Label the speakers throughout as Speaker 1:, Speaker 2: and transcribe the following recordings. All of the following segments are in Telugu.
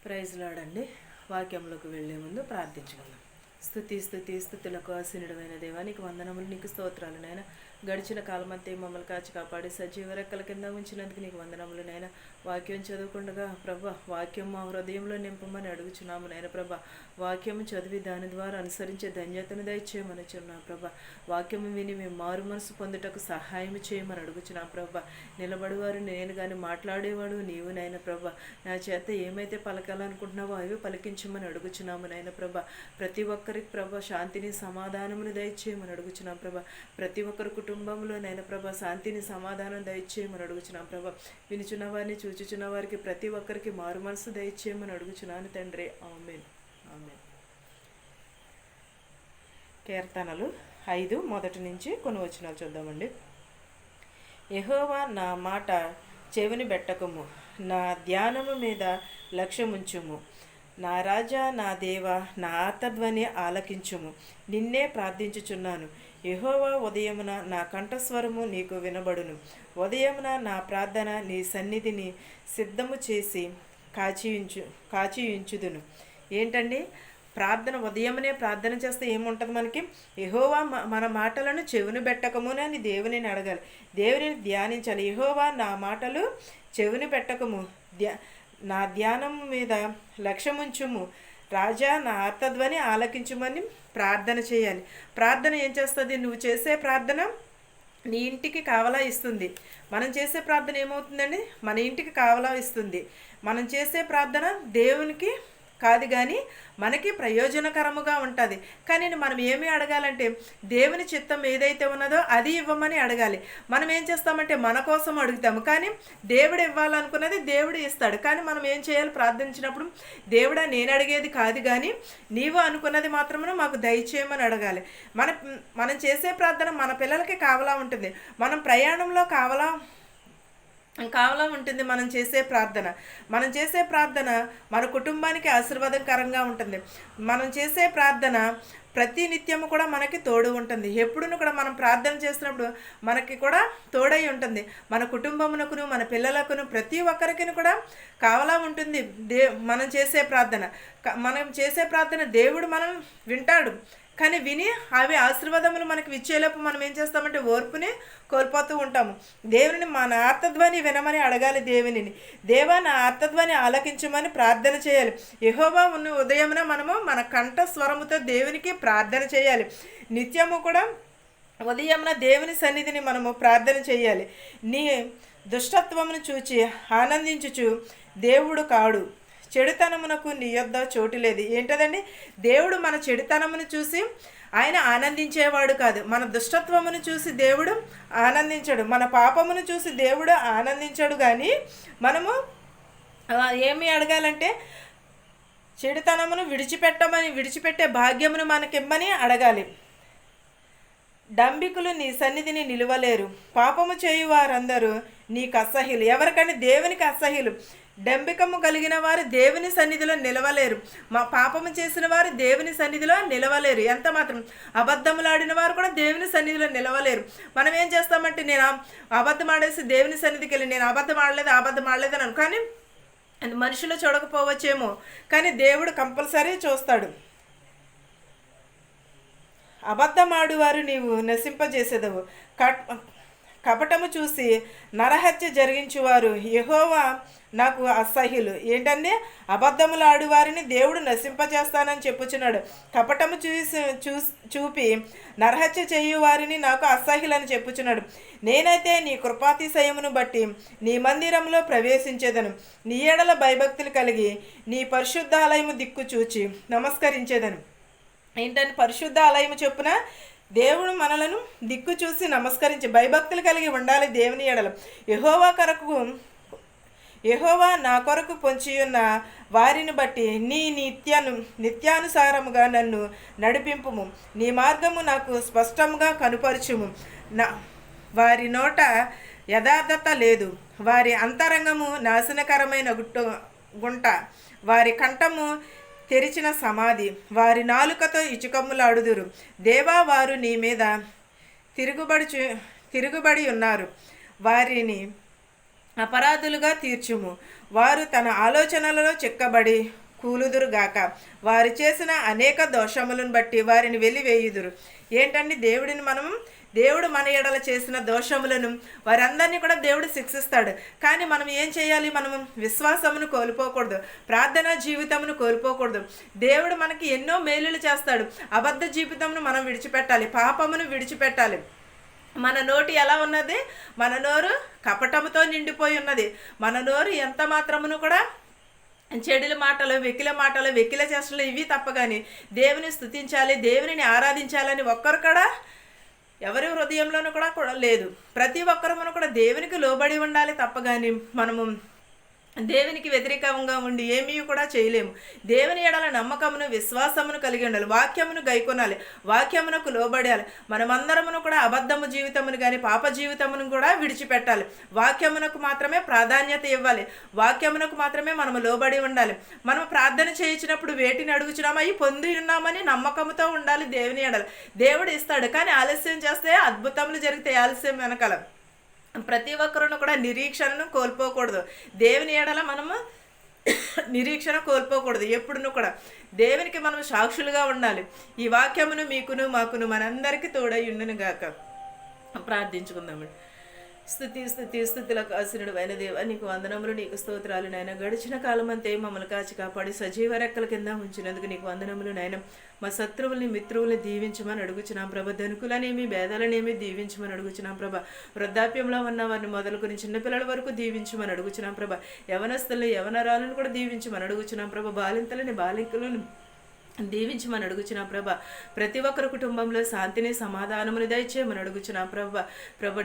Speaker 1: ప్రైజ్ లాడండి. వాక్యంలోకి వెళ్లే ముందు ప్రార్థించుకుందాం. స్థుతులకు ఆసీనుడమైన దేవానికి వందనములు, నీకు స్తోత్రాలు నాయన. గడిచిన కాలమంతా మమ్మల్ని కాచి కాపాడి సజీవ రెక్కల కింద ఉంచినందుకు నీకు వందనములు నాయన. వాక్యం చదువుకుండగా ప్రభా వాక్యం మా హృదయంలో నింపమని అడుగుచున్నాము నాయన. ప్రభా వాక్యము చదివి దాని ద్వారా అనుసరించే ధన్యతను దయచేయమని చున్నాం ప్రభా. వాక్యము విని మేము మారు మనసు పొందుటకు సహాయం చేయమని అడుగుచున్నాం ప్రభా. నిలబడివారు నేను కానీ మాట్లాడేవాడు నీవు నాయన ప్రభా. నా చేత ఏమైతే పలకాలనుకుంటున్నావో అవి పలికించమని అడుగుచున్నాము నాయన ప్రభా. ప్రతి ఒక్కరికి ప్రభా శాంతిని సమాధానమును దయచేయమని అడుగుచున్నాం ప్రభా. ప్రతి ఒక్కరి కుటుంబంలో నైనా ప్రభా శాంతిని సమాధానం దయచేయమని అడుగుచున్నాం ప్రభా. వినుచున్న వారిని చూచుచున్న వారికి ప్రతి ఒక్కరికి మారు మనసు దయచేయమని అడుగుచున్నాను తండ్రి. ఆమేన్ ఆమేన్. కీర్తనలు 5 మొదటి నుంచి కొన్ని వచనాలు చూద్దామండి. యెహోవా నా మాట చెవిని బెట్టకము, నా ధ్యానము మీద లక్ష్యముంచుము. నా రాజా నా దేవ, నా ఆర్తధ్వని ఆలకించుము. నిన్నే ప్రార్థించుచున్నాను. యెహోవా ఉదయమున నా కంఠస్వరము నీకు వినబడును. ఉదయమున నా ప్రార్థన నీ సన్నిధిని సిద్ధము చేసి కాచియుంచుదును. ఏంటండి ప్రార్థన? ఉదయమునే ప్రార్థన చేస్తే ఏముంటుంది మనకి? యెహోవా మన మాటలను చెవిని పెట్టకము అని దేవునిని అడగాలి, దేవునిని ధ్యానించాలి. యెహోవా నా మాటలు చెవిని పెట్టకము, నా ధ్యానం మీద లక్ష్యముంచుము. రాజా నా ఆర్తధ్వని ఆలకించుమని ప్రార్థన చేయాలి. ప్రార్థన ఏం చేస్తుంది? నువ్వు చేసే ప్రార్థన నీ ఇంటికి కావలా ఇస్తుంది. మనం చేసే ప్రార్థన ఏమవుతుందండి? మన ఇంటికి కావలా ఇస్తుంది. మనం చేసే ప్రార్థన దేవునికి కాదు కానీ మనకి ప్రయోజనకరముగా ఉంటుంది. కానీ మనం ఏమి అడగాలంటే దేవుని చిత్తం ఏదైతే ఉన్నదో అది ఇవ్వమని అడగాలి. మనం ఏం చేస్తామంటే మన కోసం అడుగుతాము, కానీ దేవుడు ఇవ్వాలనుకున్నది దేవుడు ఇస్తాడు. కానీ మనం ఏం చేయాలి? ప్రార్థించినప్పుడు దేవుడా నేను అడిగేది కాదు కానీ నీవు అనుకున్నది మాత్రమే మాకు దయచేయమని అడగాలి. మనం చేసే ప్రార్థన మన పిల్లలకి కావలా ఉంటుంది, మనం ప్రయాణంలో కావలా ఉంటుంది. మనం చేసే ప్రార్థన మన కుటుంబానికి ఆశీర్వాదకరంగా ఉంటుంది. మనం చేసే ప్రార్థన ప్రతి నిత్యము కూడా మనకి తోడు ఉంటుంది. ఎప్పుడును కూడా మనం ప్రార్థన చేసినప్పుడు మనకి కూడా తోడై ఉంటుంది. మన కుటుంబమునకును మన పిల్లలకును ప్రతి ఒక్కరికి కూడా కావలా ఉంటుంది మనం చేసే ప్రార్థన. దేవుడు మనం వింటాడు, కానీ విని అవి ఆశీర్వాదములు మనకి ఇచ్చేలోపు మనం ఏం చేస్తామంటే ఓర్పుని కోల్పోతూ ఉంటాము. దేవుని మన ఆర్తధ్వని వినమని అడగాలి. దేవా నా ఆర్తధ్వని ఆలకించమని ప్రార్థన చేయాలి. యెహోవా ఉన్న ఉదయమున మనము మన కంఠ స్వరముతో దేవునికి ప్రార్థన చేయాలి. నిత్యము కూడా ఉదయమున దేవుని సన్నిధిని మనము ప్రార్థన చేయాలి. నీ దుష్టత్వమును చూచి ఆనందించుచు దేవుడు కాడు, చెడుతనమునకు నీ యొద్ద చోటు లేదు. ఏంటదండి? దేవుడు మన చెడుతనమును చూసి ఆయన ఆనందించేవాడు కాదు. మన దుష్టత్వమును చూసి దేవుడు ఆనందించడు, మన పాపమును చూసి దేవుడు ఆనందించడు. కానీ ఏమి అడగాలంటే చెడుతనమును విడిచిపెట్టే భాగ్యమును మనకిమ్మని అడగాలి. డంబికులు నీ సన్నిధిని నిలువలేరు, పాపము చేయువారందరూ నీకు అసహ్యులు. ఎవరికని? దేవునికి అసహ్యులు. డంబికము కలిగిన వారు దేవుని సన్నిధిలో నిలవలేరు, పాపము చేసిన వారు దేవుని సన్నిధిలో నిలవలేరు. ఎంత మాత్రం అబద్ధములాడిన వారు కూడా దేవుని సన్నిధిలో నిలవలేరు. మనం ఏం చేస్తామంటే నేను అబద్ధం ఆడేసి దేవుని సన్నిధికి వెళ్ళి నేను అబద్ధం ఆడలేదు అని, కానీ మనుషులు చూడకపోవచ్చేమో, కానీ దేవుడు కంపల్సరీ చూస్తాడు. అబద్ధమాడువారు నీవు నశింపజేసేదవు, కపటము చూసి నరహత్య జరిగించువారు యెహోవా నాకు అసహ్యులు. ఏంటంటే అబద్ధములు ఆడువారిని దేవుడు నశింపజేస్తానని చెప్పుచున్నాడు. కపటము చూపి నరహత్య చేయువారిని నాకు అసహ్యులని చెప్పుచున్నాడు. నేనైతే నీ కృపాతిశయమును బట్టి నీ మందిరంలో ప్రవేశించేదను, నీ ఎడల భయభక్తులు కలిగి నీ పరిశుద్ధాలయము దిక్కు చూచి నమస్కరించేదను. ఏంటంటే పరిశుద్ధ ఆలయము చొప్పున దేవుడు మనలను దిక్కు చూసి నమస్కరించి భయభక్తులు కలిగి ఉండాలి దేవుని ఎడల. యెహోవా నా కొరకు పొంచియున్న వారిని బట్టి నీ నిత్యానుసారముగా నన్ను నడిపింపుము. నీ మార్గము నాకు స్పష్టంగా కనుపరచుము. వారి నోట యథార్థత లేదు, వారి అంతరంగము నాశనకరమైన గుంట, వారి కంఠము తెరిచిన సమాధి, వారి నాలుకతో ఇచుకమ్ములాడుదురు. దేవా వారు నీ మీద తిరుగుబడి ఉన్నారు, వారిని అపరాధులుగా తీర్చుము. వారు తన ఆలోచనలలో చిక్కబడి కూలుదురుగాక. వారు చేసిన అనేక దోషములను బట్టి వారిని వెలివేయుదురు. ఏంటండి, దేవుడు మన ఎడల చేసిన దోషములను వారందరినీ కూడా దేవుడు శిక్షిస్తాడు. కానీ మనం ఏం చేయాలి? మనము విశ్వాసమును కోల్పోకూడదు, ప్రార్థనా జీవితమును కోల్పోకూడదు. దేవుడు మనకి ఎన్నో మేలులు చేస్తాడు. అబద్ధ జీవితమును మనం విడిచిపెట్టాలి, పాపమును విడిచిపెట్టాలి. మన నోటి ఎలా ఉన్నది? మన నోరు కపటముతో నిండిపోయి ఉన్నది. మన నోరు ఎంత మాత్రమును కూడా చెడుల మాటలు, వెకిల చేష్టలు ఇవి తప్ప కానీ దేవుని స్తుతించాలి, దేవుని ఆరాధించాలని ఒక్కరు కూడా ఎవరి హృదయంలోనూ కూడా లేదు. ప్రతి ఒక్కరమును కూడా దేవునికి లోబడి ఉండాలి తప్ప కానీ మనము దేవునికి వ్యతిరేకంగా ఉండి ఏమీ కూడా చేయలేము. దేవుని ఎడల నమ్మకమును, విశ్వాసమును కలిగి ఉండాలి. వాక్యమును గైకొనాలి, వాక్యమునకు లోబడాలి. మనమందరమును కూడా అబద్ధము జీవితమును కానీ పాప జీవితమును కూడా విడిచిపెట్టాలి. వాక్యమునకు మాత్రమే ప్రాధాన్యత ఇవ్వాలి, వాక్యమునకు మాత్రమే మనము లోబడి ఉండాలి. మనం ప్రార్థన చేయించినప్పుడు వేటిని అడుగుచున్నామో అవి పొంది ఉన్నామని నమ్మకముతో ఉండాలి. దేవుని ఎడల దేవుడు ఇస్తాడు, కానీ ఆలస్యం చేస్తే అద్భుతములు జరిగితే ఆలస్యం వెనకాల. ప్రతి ఒక్కరును కూడా నిరీక్షణను కోల్పోకూడదు. దేవుని ఎడల మనము నిరీక్షణ కోల్పోకూడదు. ఎప్పుడును కూడా దేవునికి మనం సాక్షులుగా ఉండాలి. ఈ వాక్యమును మీకును మాకును మనందరికీ తోడై ఉండును గాక. ప్రార్థించుకుందామండి. స్థుతులకు ఆశీనుడు అయిన దేవా, నీకు వందనములు, నీకు స్తోత్రాలు నాయన. గడిచిన కాలం అంతే మమ్మల్ని కాచి కాపాడి సజీవ రెక్కల కింద ఉంచినందుకు నీకు వందనములు నాయన. మా శత్రువుల్ని, మిత్రువుల్ని దీవించమని అడుగుచున్నాం ప్రభ. ధనుకులనేమి భేదాలనేమి దీవించమని అడుగుచున్నాం ప్రభ. వృద్ధాప్యంలో ఉన్న వారిని మొదలుకొని చిన్నపిల్లల వరకు దీవించమని అడుగుచున్నాం ప్రభ. యవనస్తుల్ని, యవనరాలను కూడా దీవించమని అడుగుచున్నాం ప్రభ. బాలింతలని, బాలింకులను దీవించమని అడుగుచున్నాం ప్రభ. ప్రతి ఒక్కరి కుటుంబంలో శాంతిని, సమాధానముని దయచేయమని అడుగుచున్నాం ప్రభ.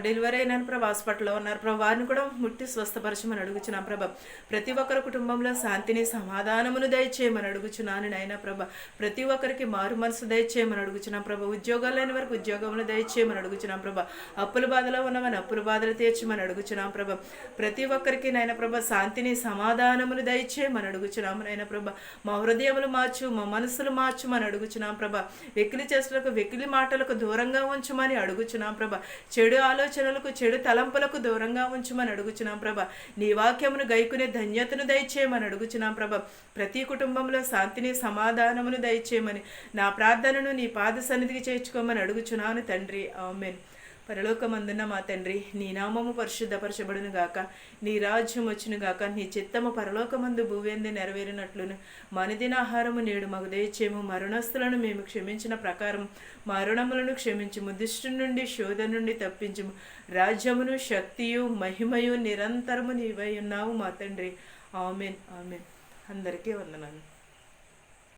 Speaker 1: డెలివరీ అయిన ప్రభ, హాస్పిటల్లో ఉన్నారు ప్రభ, వారిని కూడా ముట్టి స్వస్థపరచమని అడుగుచున్నాం ప్రభ. ప్రతి ఒక్కరి కుటుంబంలో శాంతిని, సమాధానమును దయచేయమని అడుగుచున్నాను నాయన ప్రభ. ప్రతి ఒక్కరికి మారు మనసు దయచేయమని అడుగుచున్నాం ప్రభ. ఉద్యోగాలు లేని వరకు ఉద్యోగమును దయచేయమని అడుగుచున్నాం ప్రభ. అప్పుల బాధలో ఉన్నవని అప్పుల బాధలు తీర్చమని అడుగుచున్నాం ప్రభ. ప్రతి ఒక్కరికి నాయన ప్రభ శాంతిని, సమాధానమును దయచేయమని అడుగుచున్నాము నాయన ప్రభ. మా హృదయములు మార్చు, మా మనసులు మార్చుమని అడుగుచున్నాం ప్రభ. వెకిలి చేష్టలకు, వెకిలి మాటలకు దూరంగా ఉంచుమని అడుగుచున్నాం ప్రభ. చెడు ఆలోచనలకు, చెడు తలంపులకు దూరంగా ఉంచుమని అడుగుచున్నాం ప్రభ. నీ వాక్యమును గైకునే ధన్యతను దయచేయమని అడుగుచున్నాం ప్రభ. ప్రతి కుటుంబంలో శాంతిని, సమాధానమును దయచేయమని నా ప్రార్థనను నీ పాద సన్నిధికి చేర్చుకోమని అడుగుచున్నాను తండ్రి. ఆమేన్. పరలోకమందున్న మా తండ్రి, నీ నామము పరిశుద్ధపరచబడును గాక, నీ రాజ్యం వచ్చును గాక, నీ చిత్తము పరలోకమందు భూవేంది నెరవేరినట్లును మనదిన ఆహారము నేడు మాకు దయచేయము. మరణస్తులను మేము క్షమించిన ప్రకారం మా రుణములను క్షమించుము. దుష్టు నుండి, శోధన నుండి తప్పించుము. రాజ్యమును, శక్తియు, మహిమయు నిరంతరము నీవై ఉన్నావు మా తండ్రి. ఆమేన్. ఆమేన్. అందరికీ వందనాలు.